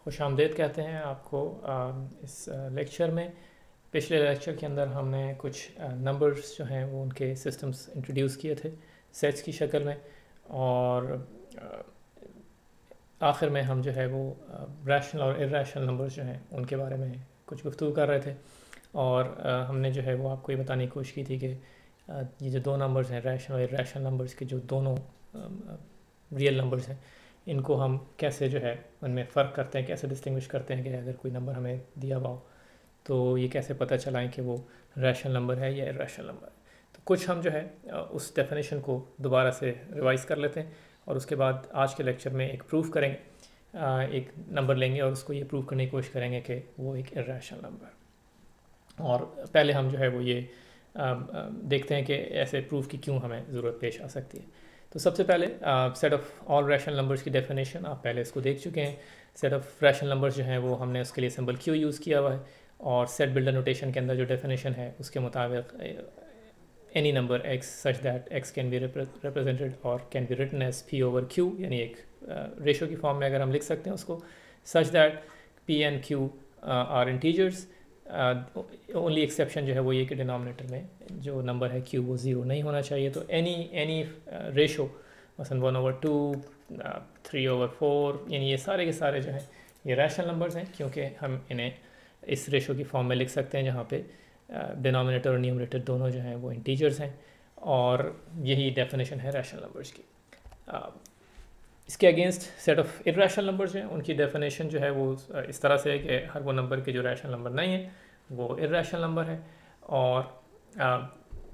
खुशामदीद कहते हैं आपको इस लेक्चर में। पिछले लेक्चर के अंदर हमने कुछ नंबर्स जो हैं वो उनके सिस्टम्स इंट्रोड्यूस किए थे सेट्स की शक्ल में, और आखिर में हम जो है वो रैशनल और इर्रेशनल नंबर्स जो हैं उनके बारे में कुछ गुफ्तगू कर रहे थे। और हमने जो है वो आपको ये बताने की कोशिश की थी कि ये जो दो नंबर्स हैं रैशनल और इर्रेशनल नंबर्स के, जो दोनों रियल नंबर्स हैं, इनको हम कैसे जो है उनमें फ़र्क करते हैं, कैसे डिस्टिंग्विश करते हैं कि अगर कोई नंबर हमें दिया हुआ हो तो ये कैसे पता चलाएं कि वो रैशनल नंबर है या इर्रेशनल नंबर है। तो कुछ हम जो है उस डेफिनेशन को दोबारा से रिवाइज़ कर लेते हैं, और उसके बाद आज के लेक्चर में एक प्रूफ करेंगे, एक नंबर लेंगे और उसको ये प्रूव करने की कोशिश करेंगे कि वो एक इर्रेशनल नंबर। और पहले हम जो है वो ये देखते हैं कि ऐसे प्रूफ की क्यों हमें ज़रूरत पेश आ सकती है। तो सबसे पहले set of all rational numbers की डेफिनेशन आप पहले इसको देख चुके हैं। सेट ऑफ रैशनल नंबर्स जो हैं वो हमने उसके लिए सिंबल क्यू यूज़ किया हुआ है, और सेट बिल्डर नोटेशन के अंदर जो डेफिनेशन है उसके मुताबिक any number x such that x can be represented और can be written as p over q, यानी एक रेशो की फॉर्म में अगर हम लिख सकते हैं उसको, such that p and q are integers. Only exception जो है वो ये कि डिनोमिनेटर में जो नंबर है q वो ज़ीरो नहीं होना चाहिए। तो एनी रेशो मसलन 1/2, 3/4, यानी ये सारे के सारे जो हैं ये रैशनल नंबर्स हैं, क्योंकि हम इन्हें इस रेशो की फॉर्म में लिख सकते हैं जहाँ पे डिनोमिनेटर और न्यूमरेटर दोनों जो हैं वो इंटीजर्स हैं, और यही डेफिनेशन है रैशनल नंबर्स की। इसके against set of irrational numbers हैं, उनकी डेफिनेशन जो है वो इस तरह से है कि हर वो नंबर के जो रैशनल नंबर नहीं है वो इर्रेशनल नंबर है। और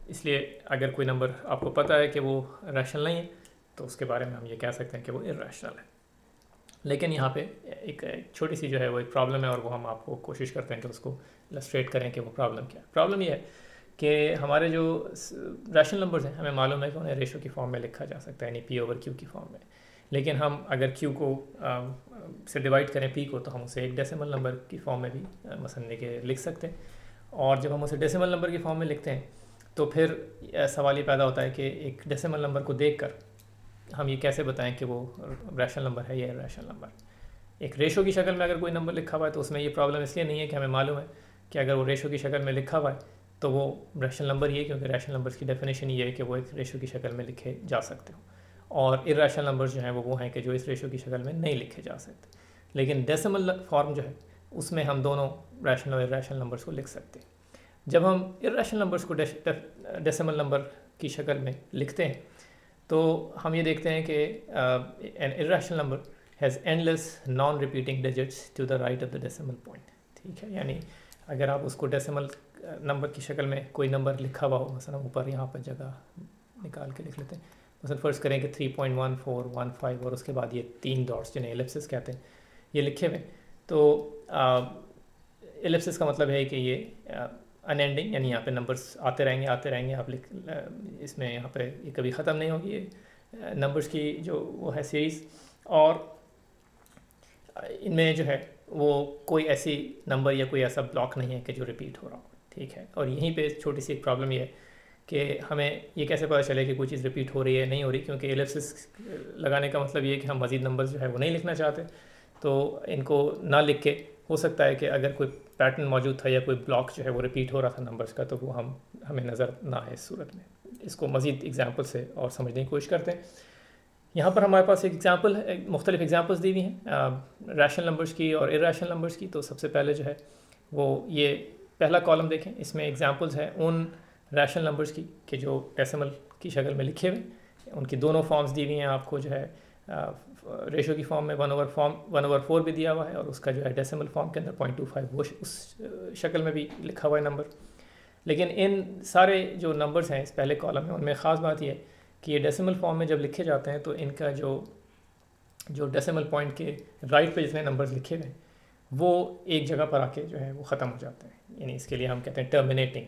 इसलिए अगर कोई नंबर आपको पता है कि वो रैशनल नहीं है तो उसके बारे में हम ये कह सकते हैं कि वो इर्रेशनल है। लेकिन यहाँ पे एक छोटी सी जो है वो एक प्रॉब्लम है, और वो हम आपको कोशिश करते हैं कि उसको इलस्ट्रेट करें कि वो प्रॉब्लम क्या है। प्रॉब्लम ये है कि हमारे जो रैशनल नंबर्स हैं हमें मालूम है कि उन्हें रेशो की फॉर्म में लिखा जा सकता है, यानी p ओवर q की फॉर्म में। लेकिन हम अगर q को से डिवाइड करें p को, तो हम उसे एक डेसिमल नंबर की फॉर्म में भी मसलन लेके लिख सकते हैं। और जब हम उसे डेसिमल नंबर की फॉर्म में लिखते हैं तो फिर सवाल ये पैदा होता है कि एक डेसिमल नंबर को देखकर हम ये कैसे बताएं कि वो रैशनल नंबर है या इर्रेशनल नंबर। एक रेशो की शक्ल में अगर कोई नंबर लिखा हुआ है तो उसमें ये प्रॉब्लम इसलिए नहीं है कि हमें मालूम है कि अगर वो रेशो की शक्ल में लिखा हुआ है तो वो रैशनल नंबर ही है, क्योंकि रैशनल नंबर्स की डेफिनेशन ये है कि वो एक रेशो की शक्ल में लिखे जा सकते हो, और इर्रेशनल नंबर्स जो हैं वो हैं कि जो इस रेशो की शक्ल में नहीं लिखे जा सकते। लेकिन डेसिमल फॉर्म जो है उसमें हम दोनों रैशनल और इर्रेशनल नंबर्स को लिख सकते हैं। जब हम इर्रेशनल नंबर्स को डेसिमल नंबर की शक्ल में लिखते हैं तो हम ये देखते हैं कि an irrational number has endless non repeating digits to the right of the decimal point. ठीक है, यानी अगर आप उसको डेसिमल नंबर की शक्ल में कोई नंबर लिखा हुआ हो, मसलन ऊपर यहाँ पर जगह निकाल के लिख लेते हैं, मसलन फ़र्ज़ करें कि 3.1415 और उसके बाद ये 3 डॉट्स जिन्हें एलिप्सिस कहते हैं ये लिखे हुए, तो एलिप्सिस का मतलब है कि ये अनएंडिंग, यानी यहाँ पे नंबर्स आते रहेंगे आप लिख इसमें यहाँ पे ये कभी ख़त्म नहीं होगी, ये नंबर्स की जो वो है सीरीज़। और इनमें जो है वो कोई ऐसी नंबर या कोई ऐसा ब्लॉक नहीं है कि जो रिपीट हो रहा हो। ठीक है, और यहीं पे छोटी सी एक प्रॉब्लम ये है कि हमें ये कैसे पता चले कि कोई चीज़ रिपीट हो रही है नहीं हो रही, क्योंकि एलिप्सिस लगाने का मतलब ये है कि हम मज़ीद नंबर्स जो है वो नहीं लिखना चाहते, तो इनको ना लिख के हो सकता है कि अगर कोई पैटर्न मौजूद था या कोई ब्लॉक जो है वो रिपीट हो रहा था नंबर्स का, तो वो हमें नज़र ना आए इस सूरत में। इसको मज़ीद एग्जांपल से और समझने की कोशिश करते हैं। यहाँ पर हमारे पास एक एग्जांपल है, मुख्तलिफ एग्जांपल्स दी हुई हैं रैशनल नंबर्स की और इर्रेशनल नंबर्स की। तो सबसे पहले जो है वो ये पहला कॉलम देखें, इसमें एग्जांपल्स हैं उन रैशनल नंबर्स की कि जो डेसिमल की शक्ल में लिखे हुए, उनकी दोनों फॉर्म्स दी हुई हैं आपको, जो है रेशो की फॉर्म में 1/4 भी दिया हुआ है, और उसका जो है डेसिमल फॉर्म के अंदर 0.25 वो उस शक्ल में भी लिखा हुआ है नंबर। लेकिन इन सारे जो नंबर्स हैं इस पहले कॉलम में, उनमें ख़ास बात यह है कि ये डेसिमल फॉर्म में जब लिखे जाते हैं तो इनका जो डेसिमल पॉइंट के राइट पे जितने नंबर्स लिखे गए वो एक जगह पर आके जो है वो ख़त्म हो जाते हैं, यानी इसके लिए हम कहते हैं टर्मिनेटिंग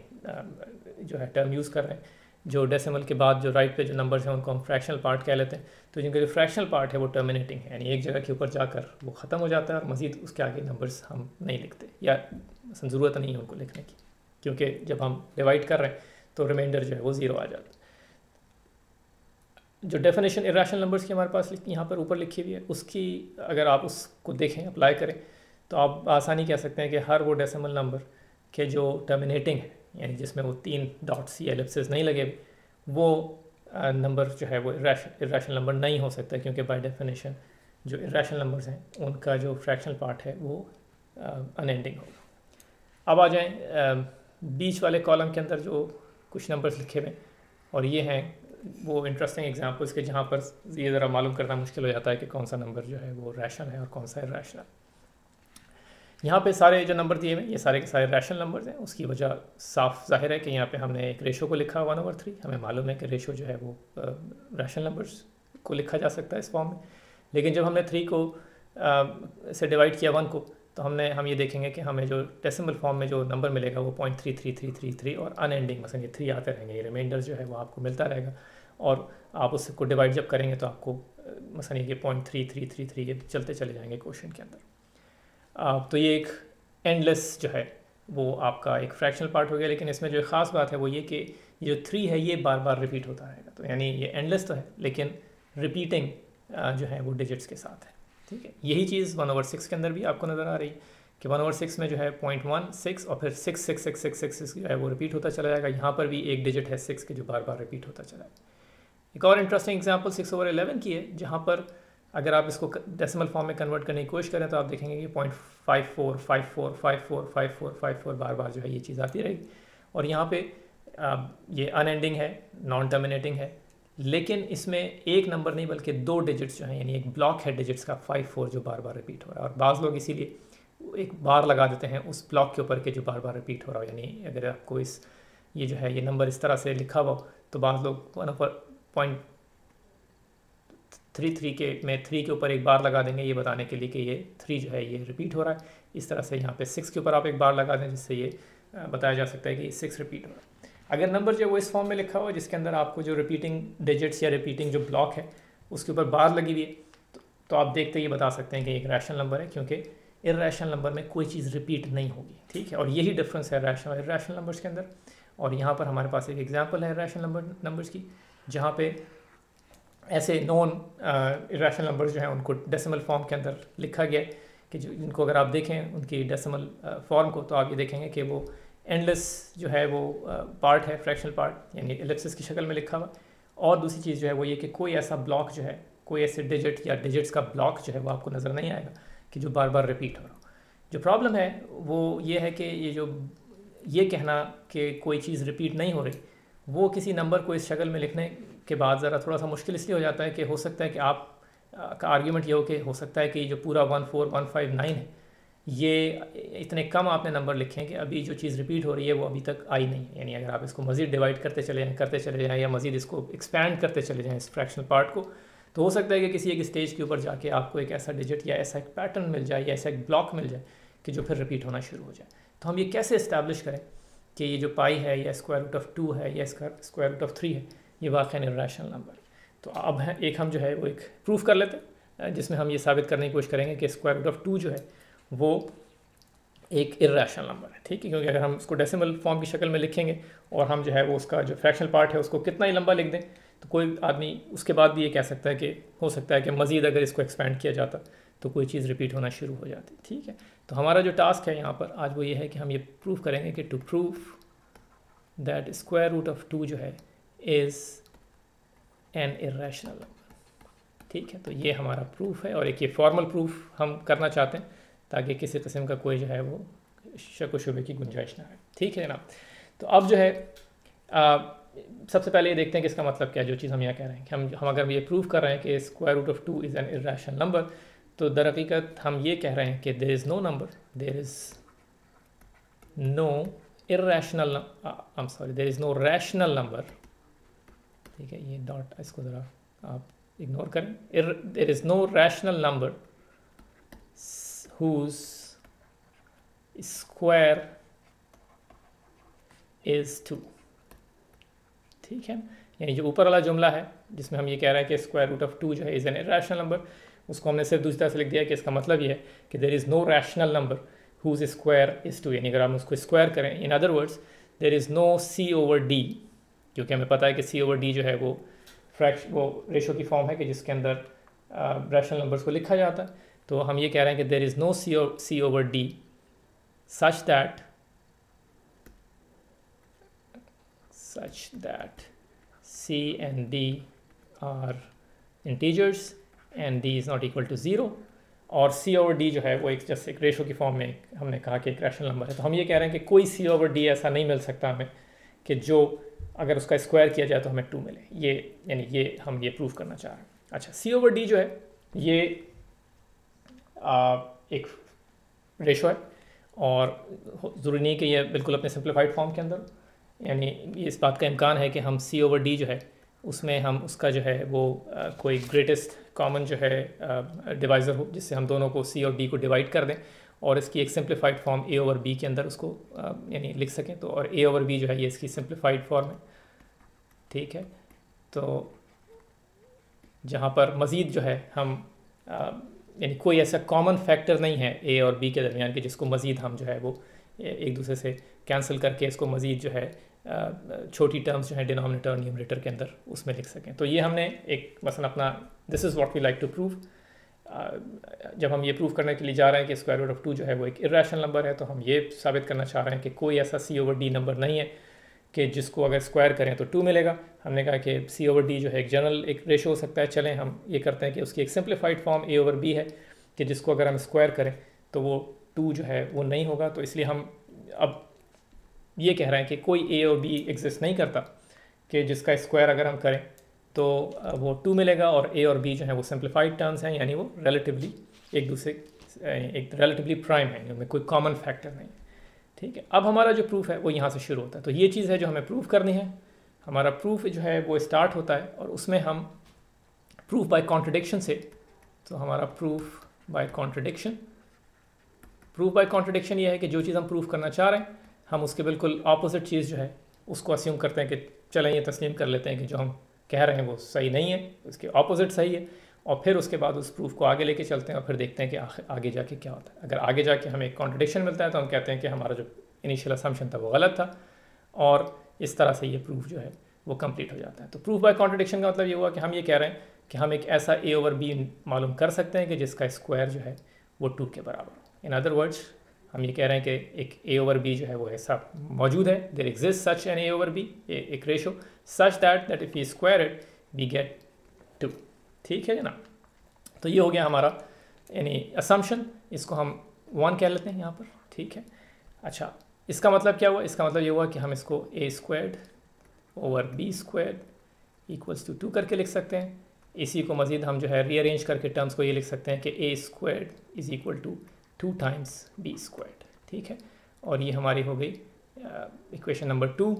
जो है टर्म यूज़ कर रहे हैं। जो डेसिमल के बाद जो राइट पे जो नंबर्स हैं उनको हम फ्रैक्शनल पार्ट कह लेते हैं, तो जिनका जो फ्रैक्शनल पार्ट है वो टर्मिनेटिंग है, यानी एक जगह के ऊपर जाकर वो ख़त्म हो जाता है, और मज़ीद उसके आगे नंबर्स हम नहीं लिखते, या ज़रूरत नहीं है उनको लिखने की, क्योंकि जब हम डिवाइड कर रहे हैं तो रिमाइंडर जो है वो ज़ीरो आ जाता है। जो डेफिनेशन इरेशनल नंबर्स की हमारे पास यहाँ पर ऊपर लिखी हुई है, उसकी अगर आप उसको देखें, अप्लाई करें, तो आप आसानी कह सकते हैं कि हर वो डेसिमल नंबर के जो टर्मिनेटिंग है, यानी जिसमें वो 3 डॉट्स या एलिप्सेस नहीं लगे, वो नंबर जो है वो इरेशनल नंबर नहीं हो सकता, क्योंकि बाय डेफिनेशन जो इरेशनल नंबर्स हैं उनका जो फ्रैक्शनल पार्ट है वो अनएंडिंग होगा। अब आ जाएं बीच वाले कॉलम के अंदर जो कुछ नंबर्स लिखे हुए, और ये हैं वो इंटरेस्टिंग एग्जांपल्स के जहाँ पर ये ज़रा मालूम करना मुश्किल हो जाता है कि कौन सा नंबर जो है वो रैशनल है और कौन सा इरेशनल। यहाँ पे सारे जो नंबर दिए हुए ये सारे के सारे रैशनल नंबर्स हैं। उसकी वजह साफ जाहिर है कि यहाँ पे हमने एक रेशो को लिखा 1/3। हमें मालूम है कि रेशो जो है वो रैशनल नंबर्स को लिखा जा सकता है इस फॉर्म में, लेकिन जब हमने 3 को से डिवाइड किया 1 को, तो हम ये देखेंगे कि हमें जो डेसिमल फॉर्म में जो नंबर मिलेगा वो 0.33333 और अनएंडिंग मसलन ये 3 आते रहेंगे, ये रिमाइंडर जो है वो आपको मिलता रहेगा, और आप उसको डिवाइड जब करेंगे तो आपको मसलन ये 0.3333 ये चलते चले जाएंगे क्वेश्चन के अंदर। तो ये एक एंडलेस जो है वो आपका एक फ्रैक्शनल पार्ट हो गया, लेकिन इसमें जो ख़ास बात है वो ये कि ये जो 3 है ये बार बार रिपीट होता रहेगा। तो यानी ये एंडलेस तो है, लेकिन रिपीटिंग जो है वो डिजिट्स के साथ है। ठीक है, यही चीज़ 1/6 के अंदर भी आपको नज़र आ रही है कि 1/6 में जो है 0.16 और फिर 6 जो है वो रिपीट होता चला जाएगा। यहाँ पर भी एक डिजिट है 6 के जो बार बार रिपीट होता चला जाएगा। एक और इंटरेस्टिंग एग्जांपल 6/11 की है, जहाँ पर अगर आप इसको डेसिमल फॉर्म में कन्वर्ट करने की कोशिश करें तो आप देखेंगे कि 0.5454545454 बार बार जो है ये चीज़ आती रहेगी। और यहाँ पे ये अनएंडिंग है, नॉन टर्मिनेटिंग है, लेकिन इसमें एक नंबर नहीं बल्कि 2 डिजिट्स जो हैं, यानी एक ब्लॉक है डिजिट्स का 54 जो बार बार रिपीट हो रहा है। और बाज़ लोग इसीलिए एक बार लगा देते हैं उस ब्लॉक के ऊपर के जो बार बार रिपीट हो रहा हो। यानी अगर आपको ये जो है ये नंबर इस तरह से लिखा हुआ तो बाज़ लोग 1.33 के में 3 के ऊपर एक बार लगा देंगे ये बताने के लिए कि ये 3 जो है ये रिपीट हो रहा है। इस तरह से यहाँ पे 6 के ऊपर आप एक बार लगा दें, जिससे ये बताया जा सकता है कि 6 रिपीट हो रहा है। अगर नंबर जो है वो इस फॉर्म में लिखा हुआ जिसके अंदर आपको जो रिपीटिंग डिजिट्स या रिपीटिंग जो ब्लॉक है उसके ऊपर बार लगी हुई है, तो आप देखते ही बता सकते हैं कि एक रैशनल नंबर है, क्योंकि इर्रेशनल नंबर में कोई चीज़ रिपीट नहीं होगी। ठीक है, और यही डिफरेंस है रैशनल और इर्रेशनल नंबर्स के अंदर। और यहाँ पर हमारे पास एक एग्जाम्पल है रैशनल नंबर्स की, जहाँ पे ऐसे नॉन इरेशनल नंबर्स जो हैं उनको डेसिमल फॉर्म के अंदर लिखा गया है कि जो इनको अगर आप देखें उनकी डेसिमल फॉर्म को, तो आप ये देखेंगे कि वो एंडलेस जो है वो पार्ट है, फ्रैक्शनल पार्ट, यानी एलिप्सिस की शक्ल में लिखा हुआ। और दूसरी चीज़ जो है वो ये कि कोई ऐसा ब्लॉक जो है, कोई ऐसे डिजिट या डिजिट्स का ब्लॉक जो है वो आपको नज़र नहीं आएगा कि जो बार बार रिपीट हो रहा हो। जो प्रॉब्लम है वो ये है कि ये कहना कि कोई चीज़ रिपीट नहीं हो रही, वो किसी नंबर को इस शक्ल में लिखने के बाद ज़रा थोड़ा सा मुश्किल इसलिए हो जाता है कि हो सकता है कि आप का आर्ग्यूमेंट ये हो कि हो सकता है कि जो पूरा 14159 है ये इतने कम आपने नंबर लिखे हैं कि अभी जो चीज़ रिपीट हो रही है वो अभी तक आई नहीं है। यानी अगर आप इसको मज़ीद डिवाइड करते चले जाएँ या मज़ीद इसको एक्सपैंड करते चले जाएँ इस फ्रैक्शनल पार्ट को, तो हो सकता है कि किसी एक स्टेज के ऊपर जाके आपको एक ऐसा डिजिट या ऐसा एक पैटर्न मिल जाए या ऐसा एक ब्लॉक मिल जाए कि जो फिर रिपीट होना शुरू हो जाए। तो हम ये कैसे इस्टेब्लिश करें कि ये जो पाई है या √2 है या √3 है ये वाक़ई इर्रेशनल नंबर है। तो अब एक हम जो है वो एक प्रूफ कर लेते हैं जिसमें हम ये साबित करने की कोशिश करेंगे कि √2 जो है वो एक इर्रेशनल नंबर है। ठीक है, क्योंकि अगर हम उसको डेसिमल फॉर्म की शक्ल में लिखेंगे और हम जो है वो उसका जो फ्रैक्शनल पार्ट है उसको कितना ही लंबा लिख दें, तो कोई आदमी उसके बाद भी ये कह सकता है कि हो सकता है कि मज़ीद अगर इसको एक्सपेंड किया जाता तो कोई चीज़ रिपीट होना शुरू हो जाती। ठीक है, तो हमारा जो टास्क है यहाँ पर आज वो ये है कि हम ये प्रूफ करेंगे कि टू प्रूफ दैट √2 जो है इज़ एन इर्रेशनल नंबर। ठीक है, तो ये हमारा प्रूफ है और एक ये फॉर्मल प्रूफ हम करना चाहते हैं ताकि किसी किस्म का कोई जो है वो शक व शुबे की गुंजाइश ना है। ठीक है जनाब, तो अब जो है सबसे पहले ये देखते हैं कि इसका मतलब क्या है, जो चीज़ हम यहाँ कह रहे हैं कि हम अगर ये प्रूफ कर रहे हैं कि √2 इज़ एन इर्रेशनल नंबर, तो दरअकीकत हम ये कह रहे हैं कि there is no number, there is no irrational, there is no rational number. ठीक है, ये डॉट इसको ज़रा आप इग्नोर करें। There is no rational number whose square is 2। ठीक है, यानी जो ऊपर वाला जुमला है जिसमें हम ये कह रहे हैं कि √2 जो है इज़ एन इर्रेशनल नंबर, उसको हमने सिर्फ दूसरी तरह से लिख दिया कि इसका मतलब ये है कि there is no rational number whose square is 2। यानी अगर हम उसको स्क्वायर करें, in other words there is no C/D, क्योंकि हमें पता है कि C/D जो है वो वो रेशो की फॉर्म है कि जिसके अंदर रैशनल नंबर्स को लिखा जाता है। तो हम ये कह रहे हैं कि there is no c over d such that c and d are integers and d is not equal to 0, और c over d जो है वो एक जैसे एक रेशो की फॉर्म में हमने कहा कि एक रैशनल नंबर है। तो हम ये कह रहे हैं कि कोई c over d ऐसा नहीं मिल सकता हमें कि जो अगर उसका स्क्वायर किया जाए तो हमें 2 मिले। ये यानी ये हम ये प्रूव करना चाह रहे हैं। अच्छा, c over d जो है ये एक रेशो है और ज़रूरी नहीं कि ये बिल्कुल अपने सिंप्लीफाइड फॉर्म के अंदर, यानी इस बात का इम्कान है कि हम c over d जो है उसमें हम उसका जो है वो कोई ग्रेटेस्ट कॉमन जो है डिवाइज़र हो जिससे हम दोनों को c और d को डिवाइड कर दें और इसकी एक simplified form a over b के अंदर उसको यानी लिख सकें। तो और a over b जो है ये इसकी सिंप्लीफाइड फॉर्म है, ठीक है। तो जहाँ पर मज़ीद जो है हम यानी कोई ऐसा कॉमन फैक्टर नहीं है a और b के दरमियान कि जिसको मज़ीद हम जो है वो एक दूसरे से कैंसिल करके इसको मज़ीद जो है छोटी टर्म्स जो है डिनोमिनेटर और न्यूमरेटर के अंदर उसमें लिख सकें। तो ये हमने एक मसलन अपना this is what we like to prove. जब हम ये प्रूव करने के लिए जा रहे हैं कि स्क्वायर रूट ऑफ 2 जो है वो एक इर्रेशनल नंबर है, तो हम ये साबित करना चाह रहे हैं कि कोई ऐसा c over d नंबर नहीं है कि जिसको अगर स्क्वायर करें तो 2 मिलेगा। हमने कहा कि c over d जो है एक जनरल एक रेशो हो सकता है। चलें हम ये करते हैं कि उसकी एक simplified form a over b है कि जिसको अगर हम स्क्वायर करें तो वो 2 जो है वो नहीं होगा। तो इसलिए हम अब ये कह रहे हैं कि कोई a और b एग्जिस्ट नहीं करता कि जिसका स्क्वायर अगर हम करें तो वो 2 मिलेगा, और a और b जो है वो सिंप्लीफाइड टर्म्स हैं, यानी वो रिलेटिवली एक दूसरे एक रिलेटिवली प्राइम है, उनमें कोई कॉमन फैक्टर नहीं है, ठीक है। अब हमारा जो प्रूफ है वो यहाँ से शुरू होता है। तो ये चीज़ है जो हमें प्रूफ करनी है। हमारा प्रूफ जो है वो स्टार्ट होता है और उसमें हम प्रूफ बाय कॉन्ट्रडिक्शन से, तो हमारा प्रूफ बाय कॉन्ट्रडिक्शन ये है कि जो चीज़ हम प्रूफ करना चाह रहे हैं हम उसके बिल्कुल ऑपोजिट चीज़ जो है उसको अस्यूम करते हैं कि चलें ये तस्लीम कर लेते हैं कि जो हम कह रहे हैं वो सही नहीं है, उसके ऑपोजिट सही है, और फिर उसके बाद उस प्रूफ को आगे लेके चलते हैं और फिर देखते हैं कि आगे जाके क्या होता है। अगर आगे जाके हमें कॉन्ट्रडिक्शन मिलता है तो हम कहते हैं कि हमारा जो इनिशियल असम्पशन था वो गलत था, और इस तरह से ये प्रूफ जो है वो कंप्लीट हो जाता है। तो प्रूफ बाय कॉन्ट्रडिक्शन का मतलब ये हुआ कि हम ये कह रहे हैं कि हम एक ऐसा a over b मालूम कर सकते हैं कि जिसका स्क्वायर जो है वो 2 के बराबर हो। इन अदर वर्ड्स हम ये कह रहे हैं कि एक a over b जो है वो ऐसा मौजूद है, there exist such an a over b, एक ratio such that if we square it we get 2, ठीक है ना। तो ये हो गया हमारा यानी असम्पशन, इसको हम 1 कह लेते हैं यहाँ पर, ठीक है। अच्छा, इसका मतलब क्या हुआ? इसका मतलब ये हुआ कि हम इसको a squared over b squared equals to 2 करके लिख सकते हैं। इसी को मज़ीद हम जो है रीअरेंज करके टर्म्स को ये लिख सकते हैं कि a squared is equal to 2 times b squared, ठीक है। और ये हमारी हो गई इक्वेशन नंबर 2।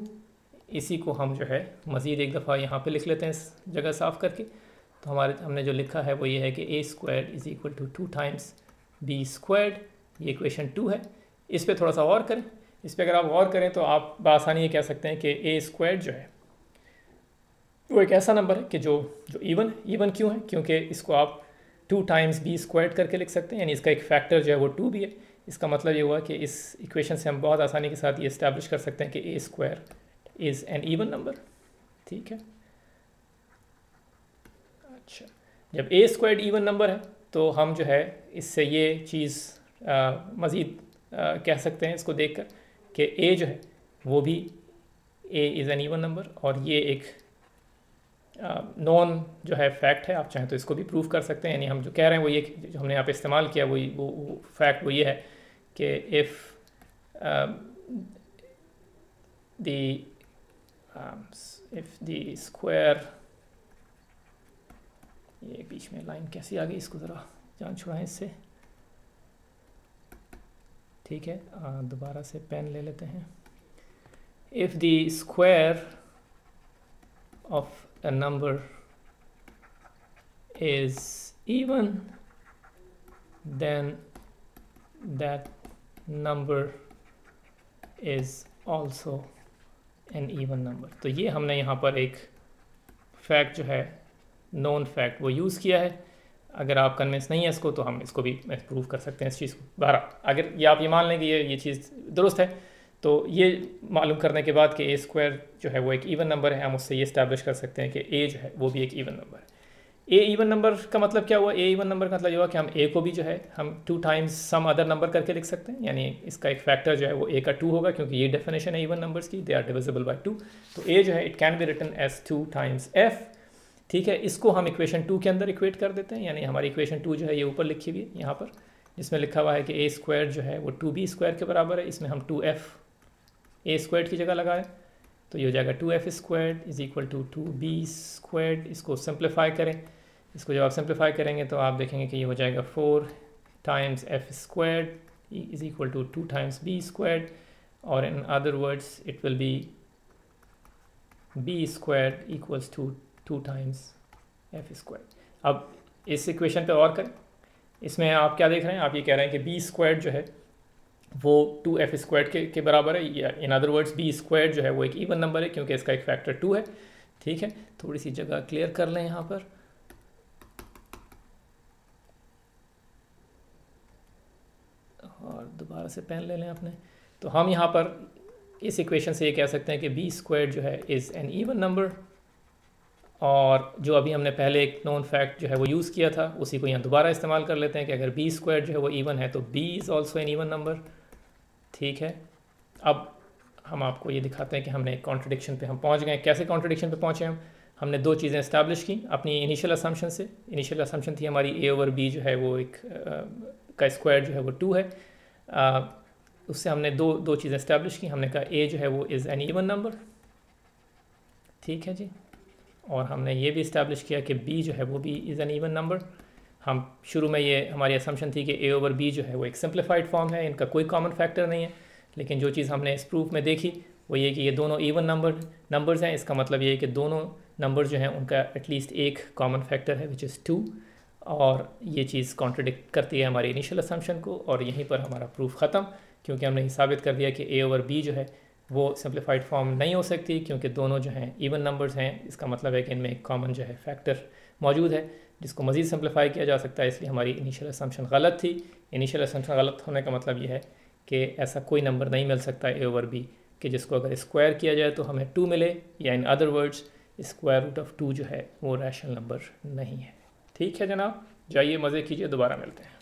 इसी को हम जो है मज़ीद एक दफ़ा यहाँ पे लिख लेते हैं इस जगह साफ़ करके। तो हमने जो लिखा है वो ये है कि a squared is equal to 2 times b squared, ये इक्वेशन 2 है। इस पर थोड़ा सा गौर करें। इस पर अगर आप गौर करें तो आप बआसानी ये कह सकते हैं कि a स्क्वायर्ड जो है वो एक ऐसा नंबर है कि जो इवन क्यों है? क्योंकि इसको आप 2 टाइम्स b स्क्वायर्ड करके लिख सकते हैं, यानी इसका एक फैक्टर जो है वो 2 भी है। इसका मतलब ये हुआ कि इस इक्वेशन से हम बहुत आसानी के साथ ये इस्टेब्लिश कर सकते हैं कि a square is an even number, ठीक है। अच्छा, जब a स्क्वायर्ड इवन नंबर है तो हम जो है इससे ये चीज़ मज़ीद कह सकते हैं इसको देखकर कि a जो है वो भी a is an even number, और ये एक नॉन जो है फैक्ट है। आप चाहें तो इसको भी प्रूव कर सकते हैं, यानी हम जो कह रहे हैं वो ये जो हमने यहाँ पे इस्तेमाल किया वो फैक्ट वो ये है कि इफ़ द स्क्वायर, ये बीच में लाइन कैसी आ गई, इसको ज़रा जान छुड़ाएं इससे, ठीक है। दोबारा से पेन ले लेते हैं। If the square of a number is even, then that number is also an even number। तो ये हमने यहाँ पर एक फैक्ट जो है नॉन फैक्ट वो यूज़ किया है। अगर आप कन्विंस नहीं है इसको तो हम इसको भी प्रूव कर सकते हैं इस चीज़ को। बहरहाल अगर ये आप ये मान लें कि ये चीज़ दुरुस्त है तो ये मालूम करने के बाद कि ए स्क्वायर जो है वो एक इवन नंबर है, हम उससे ये इस्टेब्लिश कर सकते हैं कि ए जो है वो भी एक इवन नंबर है। ए इवन नंबर का मतलब क्या हुआ? ए इवन नंबर का मतलब ये हुआ कि हम ए को भी जो है हम 2 टाइम्स सम अदर नंबर करके लिख सकते हैं, यानी इसका एक फैक्टर जो है वो ए का 2 होगा, क्योंकि ये डेफिनेशन है इवन नंबर्स की, दे आर डिविजिबल बाय 2। तो ए जो है it can be written as 2 times f. ठीक है, इसको हम इक्वेशन 2 के अंदर इक्वेट कर देते हैं, यानी हमारी इक्वेशन 2 जो है ये ऊपर लिखी हुई है यहाँ पर, जिसमें लिखा हुआ है कि ए स्क्वायर जो है वो 2b स्क्वायर के बराबर है। इसमें हम 2f ए स्क्वायर की जगह लगाएं तो ये हो जाएगा 2f square is equal to 2b square. इसको सिंप्लीफाई करें, इसको जब आप सिंप्लीफाई करेंगे तो आप देखेंगे कि ये हो जाएगा 4 times F square is equal to 2 times B square, और in other words it will be B square equals to 2 times F square. अब इस इक्वेशन पे और करें, इसमें आप क्या देख रहे हैं? आप ये कह रहे हैं कि बी स्क्वायर जो है वो 2f स्क्वायर के बराबर है, या in other words b square जो है वो एक इवन नंबर है क्योंकि इसका एक फैक्टर 2 है। ठीक है, थोड़ी सी जगह क्लियर कर लें यहाँ पर। और दोबारा से पेन ले लें अपने। तो हम यहाँ पर इस इक्वेशन से ये कह सकते हैं कि बी स्क्वायर जो है इज़ एन इवन नंबर, और जो अभी हमने पहले एक नॉन फैक्ट जो है वो यूज़ किया था उसी को यहाँ दोबारा इस्तेमाल कर लेते हैं कि अगर बी स्क्वायर जो है वो इवन है तो b is also an even number. ठीक है, अब हम आपको ये दिखाते हैं कि हमने एक कॉन्ट्रडिक्शन पे हम पहुँच गए। कैसे कॉन्ट्रडिक्शन पे पहुँचे हमने 2 चीज़ें इस्टेब्लिश की अपनी इनिशियल असम्पशन से। इनिशियल असम्पशन थी हमारी ए ओवर बी जो है वो एक का स्क्वायर जो है वो 2 है। उससे हमने दो चीज़ें इस्टेब्लिश की। हमने कहा ए जो है वो इज़ एन इवन नंबर, ठीक है जी, और हमने ये भी इस्टेब्लिश किया कि बी जो है वो भी इज़ एन इवन नंबर। हम शुरू में ये हमारी असम्पशन थी कि ए ओवर बी जो है वो एक सिंप्लीफाइड फॉर्म है, इनका कोई कॉमन फैक्टर नहीं है, लेकिन जो चीज़ हमने इस प्रूफ में देखी वो ये कि ये दोनों इवन नंबर्स हैं। इसका मतलब ये है कि दोनों नंबर जो हैं उनका एटलीस्ट एक कॉमन फैक्टर है विच इज़ 2, और ये चीज़ कॉन्ट्रडिक्ट करती है हमारी इनिशियल असम्पशन को, और यहीं पर हमारा प्रूफ ख़त्म, क्योंकि हमने ये साबित कर दिया कि ए ओवर बी जो है वो सिंप्लीफाइड फॉर्म नहीं हो सकती क्योंकि दोनों जो हैं इवन नंबर्स हैं। इसका मतलब है कि इनमें एक कॉमन जो है फैक्टर मौजूद है जिसको मज़ीद सिंप्लीफाई किया जा सकता है, इसलिए हमारी इनिशियल असम्पशन गलत थी। इनिशियल असम्पशन गलत होने का मतलब ये है कि ऐसा कोई नंबर नहीं मिल सकता ए ओवर बी कि जिसको अगर स्क्वायर किया जाए तो हमें 2 मिले, या in other words square root of 2 जो है वो रैशनल नंबर नहीं है। ठीक है जनाब, जाइए मज़े कीजिए, दोबारा मिलते हैं।